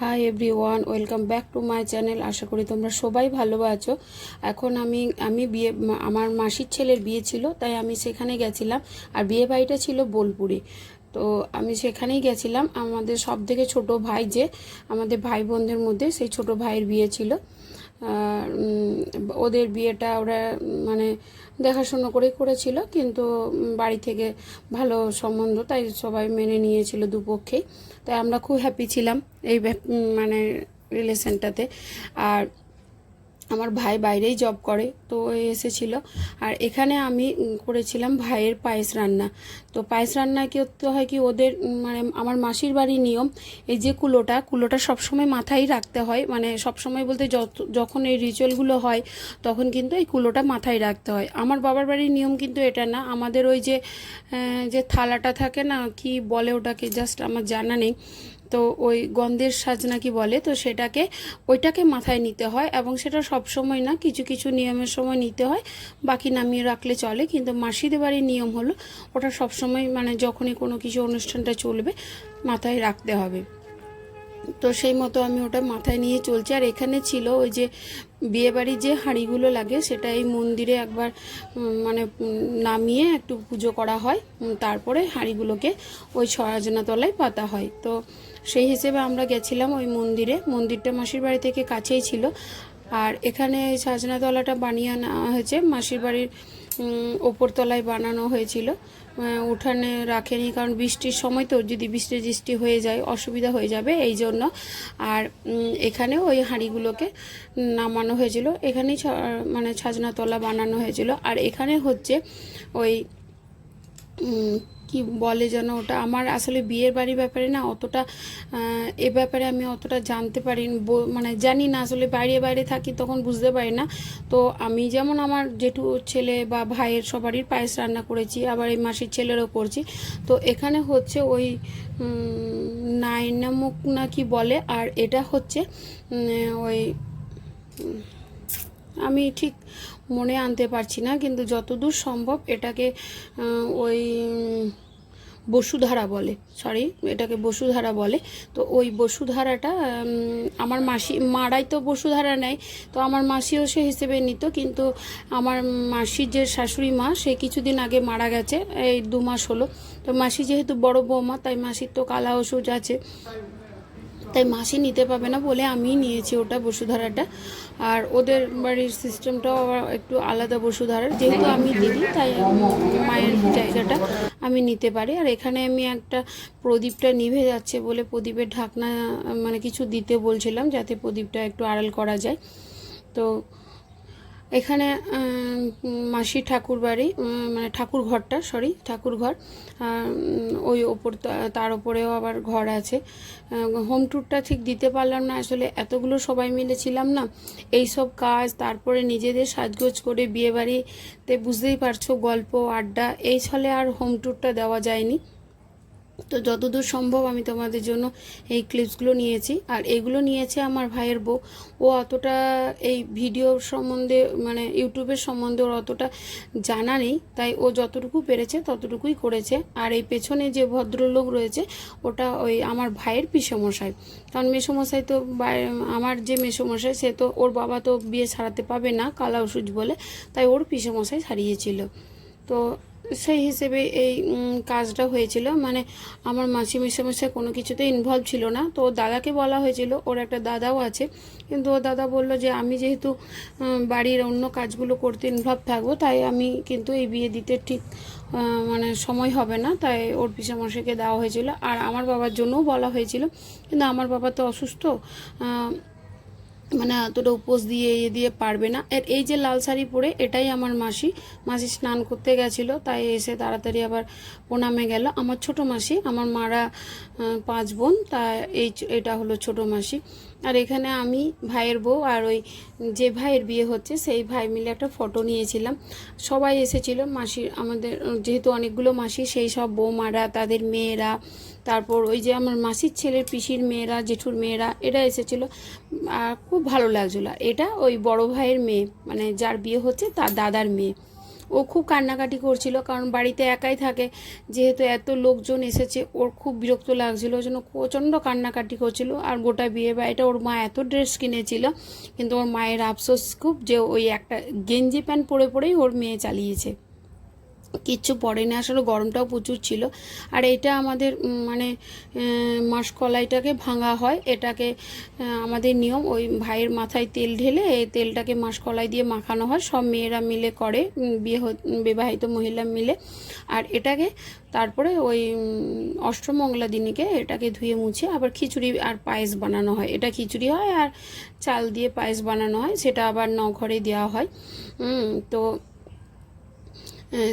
High everyone, welcome back to my channel. আশা করি তোমরা সবাই ভালো আছো। এখন আমি আমার মাসির ছেলের বিয়ে ছিল, তাই আমি সেখানে গেছিলাম। আর বিয়ে বাড়িটা ছিল বোলপুরে, তো আমি সেখানেই গেছিলাম। আমাদের সব থেকে ছোটো ভাই, যে আমাদের ভাই বোনদের মধ্যে সেই ছোটো ভাইয়ের বিয়ে ছিল। ওদের বিয়েটা ওরা মানে দেখাশুনো করেই করেছিল, কিন্তু বাড়ি থেকে ভালো সম্বন্ধ, তাই সবাই মেনে নিয়েছিল দুপক্ষেই। তাই আমরা খুব হ্যাপি ছিলাম এই মানে রিলেশনটাতে। আর আমার ভাই বাইরেই জব করে, তো এসেছিল। আর এখানে আমি করেছিলাম ভাইয়ের পায়েস রান্না। তো পায়েস রান্না কি করতে হয় কি, ওদের মানে আমার মাসির বাড়ির নিয়ম, এই যে কুলোটা সবসময় মাথায় রাখতে হয়। মানে সবসময় বলতে যখন এই রিচুয়ালগুলো হয় তখন কিন্তু এই কুলোটা মাথায় রাখতে হয়। আমার বাবার বাড়ির নিয়ম কিন্তু এটা না। আমাদের ওই যে যে থালাটা থাকে না, কি বলে ওটাকে, জাস্ট আমার জানা নেই। তো ওই গন্ধের সাজ নাকি বলে, তো ওইটাকে মাথায় নিতে হয়, এবং সেটা সব সময় না, কিছু কিছু নিয়মের সময় নিতে হয়, বাকি নামিয়ে রাখলে চলে। কিন্তু মাসিদের বাড়ির নিয়ম হলো ওটা সব সময়, মানে যখনই কোনো কিছু অনুষ্ঠানটা চলবে মাথায় রাখতে হবে। তো সেই মতো আমি ওটা মাথায় নিয়ে চলছি। আর এখানে ছিল ওই যে বিয়েবাড়ির যে হাঁড়িগুলো লাগে, সেটা এই মন্দিরে একবার মানে নামিয়ে একটু পুজো করা হয়, তারপরে হাঁড়িগুলোকে ওই সরাজনাতলায় পাতা হয়। তো সেই হিসেবে আমরা গেছিলাম ওই মন্দিরে। মন্দিরটা মাসির বাড়ি থেকে কাছেই ছিল। আর এখানে সাজনাতলাটা বানিয়ে আনা হয়েছে মাসির বাড়ির ওপরতলায় বানানো হয়েছিল। উঠানে রাখেনি, কারণ বৃষ্টির সময় তো, যদি বৃষ্টি হয়ে যায় অসুবিধা হয়ে যাবে এই জন্য। আর এখানে ওই হাঁড়িগুলোকে নামানো হয়েছিল, এখানেই মানে ছাজনাতলা বানানো হয়েছিল। আর এখানে হচ্ছে ওই কি বলে যেন ওটা, আমার আসলে বিয়ের বাড়ির ব্যাপারে না অতটা, এ ব্যাপারে আমি অতটা জানতে পারি, মানে জানি না, আসলে বাইরে বাইরে থাকি তখন বুঝতে পারি না। তো আমি যেমন আমার জেঠু ছেলে বা ভাইয়ের সবারই পায়েস রান্না করেছি, আবার এই মাসির ছেলেরও করছি। তো এখানে হচ্ছে ওই নাইনামুখ না কি বলে, আর এটা হচ্ছে ওই আমি ঠিক মনে আনতে পারছি না, কিন্তু যতদূর সম্ভব এটাকে ওই বসুধারা বলে, সরি, এটাকে বসুধারা বলে। তো ওই বসুধারাটা আমার মারাই তো বসুধারা নেয়, তো আমার মাসিও সে হিসেবে নিত। কিন্তু আমার মাসির যে শাশুড়ি মা, সে কিছুদিন আগে মারা গেছে, এই 2 মাস হলো। তো মাসি যেহেতু বড় বৌমা, তাই মাসির তো কালা ওষুধ আছে, তাই মাসি নিতে পাবে না বলে আমি নিয়েছি ওটা বসুধারাটা। আর ওদের বাড়ির সিস্টেমটাও আবার একটু আলাদা বসুধারার, যেহেতু আমি দিদি তাই মায়ের জায়গাটা আমি নিতে পারি। আর এখানে আমি একটা প্রদীপটা নিভে যাচ্ছে বলে প্রদীপের ঢাকনা মানে কিছু দিতে বলছিলাম, যাতে প্রদীপটা একটু আড়াল করা যায়। তো এখানে মাসি ঠাকুর বাড়ি, মানে ঠাকুর ঘরটা, সরি ঠাকুর ঘর, ওই ওপর তার ওপরেও আবার ঘর আছে। হোম ট্যুরটা ঠিক দিতে পারলাম না, আসলে এতগুলো সবাই মিলে ছিলাম না, এই সব কাজ, তারপরে নিজেদের সাজগোজ করে বিয়েবাড়িতে বুঝতেই পারছো গল্প আড্ডা, এই ছলে আর হোম ট্যুরটা দেওয়া যায়নি। তো যতদূর সম্ভব আমি তোমাদের জন্য এই ক্লিপসগুলো নিয়েছি। আর এগুলো নিয়েছে আমার ভাইয়ের বউ। ও অতটা এই ভিডিও সম্বন্ধে, মানে ইউটিউবের সম্বন্ধে ওর অতটা জানা নেই, তাই ও যতটুকু পেরেছে ততটুকুই করেছে। আর এই পেছনে যে ভদ্রলোক রয়েছে, ওটা ওই আমার ভাইয়ের পিসেমশাই। কারণ মেসোমশাই তো, আমার যে মেসোমশাই, সে তো, ওর বাবা তো বিয়ে ছাড়াতে পাবে না কালা ওষুধ বলে, তাই ওর পিসেমশাই ছাড়িয়েছিল। তো সেই হিসেবে এই কাজটা হয়েছিল। মানে আমার মাসি মেসোমশাই কোনো কিছুতে ইনভলভ ছিল না। তো ওর দাদাকে বলা হয়েছিল, ওর একটা দাদাও আছে, কিন্তু ওর দাদা বলল যে আমি যেহেতু বাড়ির অন্য কাজগুলো করতে ইনভলভ থাকবো, তাই আমি কিন্তু এই বিয়ে দিতে ঠিক মানে সময় হবে না, তাই ওর পিসেমশাইকে দেওয়া হয়েছিল। আর আমার বাবার জন্যও বলা হয়েছিল, কিন্তু আমার বাবা তো অসুস্থ, মানে এতটা উপোস দিয়ে দিয়ে পারবে না। এই যে লাল শাড়ি পরে, এটাই আমার মাসি স্নান করতে গেছিলো, তাই এসে তাড়াতাড়ি আবার প্রণামে গেল। আমার ছোট মাসি, আমার মারা 5 বোন, তা এটা হলো ছোট মাসি। আর এখানে আমি, ভাইয়ের বউ, আর ওই যে ভাইয়ের বিয়ে হচ্ছে সেই ভাই মিলে একটা ফটো নিয়েছিলাম। সবাই এসেছিল মাসির, আমাদের যেহেতু অনেকগুলো মাসি, সেই সব বৌমারা, তাদের মেয়েরা, তারপর ওই যে আমার মাসির ছেলের পিসির মেয়েরা, জেঠুর মেয়েরা, এরা এসেছিলো। আর খুব ভালো লাগছিলো। এটা ওই বড় ভাইয়ের মেয়ে, মানে যার বিয়ে হচ্ছে তার দাদার মেয়ে। ও খুব কান্নাকাটি করছিল, কারণ বাড়িতে একাই থাকে, যেহেতু এত লোকজন এসেছে ওর খুব বিরক্ত লাগছিল, ওই জন্য প্রচণ্ড কান্নাকাটি করছিল। আর গোটা বিয়ে বাড়িটা ওর মা এত ড্রেস কিনেছিল, কিন্তু ওর মায়ের আফসোস খুব যে ওই একটা গেঞ্জি প্যান্ট পরে পরেই ওর মেয়ে চালিয়েছে, কিচ্ছু পড়েনি। আসলে গরমটাও প্রচুর ছিল। আর এটা আমাদের মানে মাসকলাইটাকে ভাঙা হয়, এটাকে আমাদের নিয়ম, ওই ভাইয়ের মাথায় তেল ঢেলে এই তেলটাকে মাসকলাই দিয়ে মাখানো হয়, সব মেয়েরা মিলে করে, বিবাহিত মহিলা মিলে। আর এটাকে তারপরে ওই অষ্টমঙ্গলা দিনকে এটাকে ধুয়ে মুছে আবার খিচুড়ি আর পায়েস বানানো হয়। এটা খিচুড়ি হয় আর চাল দিয়ে পায়েস বানানো হয়, সেটা আবার নঘরে দেওয়া হয়। তো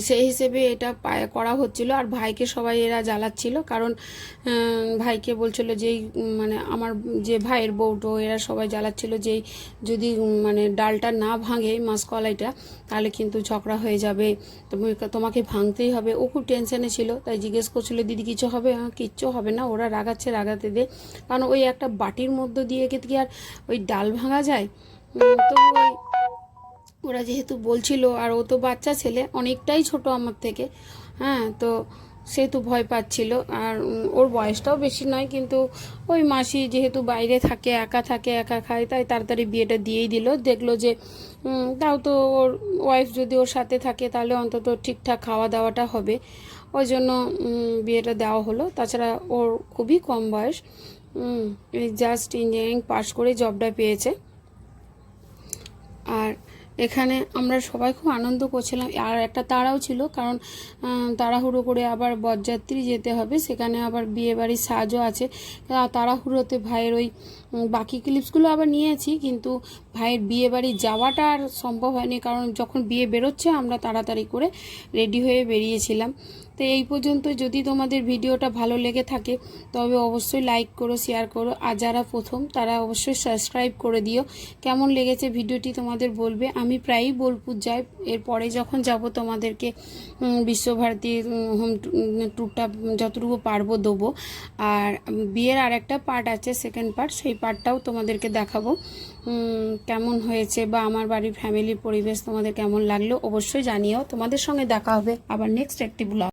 সেই হিসেবে এটা করা হচ্ছিল। আর ভাইকে সবাই এরা জ্বালাচ্ছিল, কারণ ভাইকে বলছিল যেই মানে আমার যে ভাইয়ের বউটো এরা সবাই জ্বালাচ্ছিল যেই যদি মানে ডালটা না ভাঙে মাসকলাইটা তাহলে কিন্তু ঝগড়া হয়ে যাবে, তোমাকে ভাঙতেই হবে। ও খুব টেনশনে ছিল, তাই জিজ্ঞেস করছিল দিদি কিছু হবে? কিচ্ছু হবে না, ওরা রাগাচ্ছে রাগাতে দে, কারণ ওই একটা বাটির মধ্য দিয়ে কি আর ওই ডাল ভাঙা যায়? তো ওই ওরা যেহেতু বলছিল, আর ও তো বাচ্চা ছেলে, অনেকটাই ছোট আমার থেকে, হ্যাঁ, তো সেহেতু ভয় পাচ্ছিল। আর ওর বয়সটাও বেশি নয়, কিন্তু ওই মাসি যেহেতু বাইরে থাকে, একা খায়, তাই তাড়াতাড়ি বিয়েটা দিয়েই দিল। দেখলো যে তাও তো ওর ওয়াইফ যদি ওর সাথে থাকে তাহলে অন্তত ঠিকঠাক খাওয়া দাওয়াটা হবে, ওই জন্য বিয়েটা দেওয়া হলো। তাছাড়া ওর খুবই কম বয়স, এই জাস্ট ইঞ্জিনিয়ারিং পাশ করে জবটা পেয়েছে। আর এখানে আমরা সবাই খুব আনন্দ করছিলাম। আর একটা তাড়াও ছিল, কারণ তাড়াহুড়ো করে আবার বরযাত্রী যেতে হবে, সেখানে আবার বিয়েবাড়ির সাজও আছে। তাড়াহুড়োতে ভাইয়ের ওই বাকি ক্লিপসগুলো আবার নিয়েছি, কিন্তু ভাইয়ের বিয়েবাড়ি যাওয়াটা আর সম্ভব হয়নি, কারণ যখন বিয়ে বেরোচ্ছে আমরা তাড়াতাড়ি করে রেডি হয়ে বেরিয়েছিলাম। তো এই পর্যন্ত। যদি তোমাদের ভিডিওটা ভালো লেগে থাকে তবে অবশ্যই লাইক করো, শেয়ার করো, আর যারা প্রথম তারা অবশ্যই সাবস্ক্রাইব করে দিও। কেমন লেগেছে ভিডিওটি তোমাদের বলবে। আমি প্রায়ই বোলপুর যাই, এরপরে যখন যাব তোমাদেরকে বিশ্বভারতীর হোম ট্যুরটা যতটুকু পারবো দেবো। আর বিয়ের আর একটা পার্ট আছে, সেকেন্ড পার্ট, সেই পার্টটাও তোমাদেরকে দেখাবো কেমন হয়েছে, বা আমার বাড়ির ফ্যামিলির পরিবেশ তোমাদের কেমন লাগলো অবশ্যই জানিও। তোমাদের সঙ্গে দেখা হবে আবার নেক্সট একটি ব্লগ।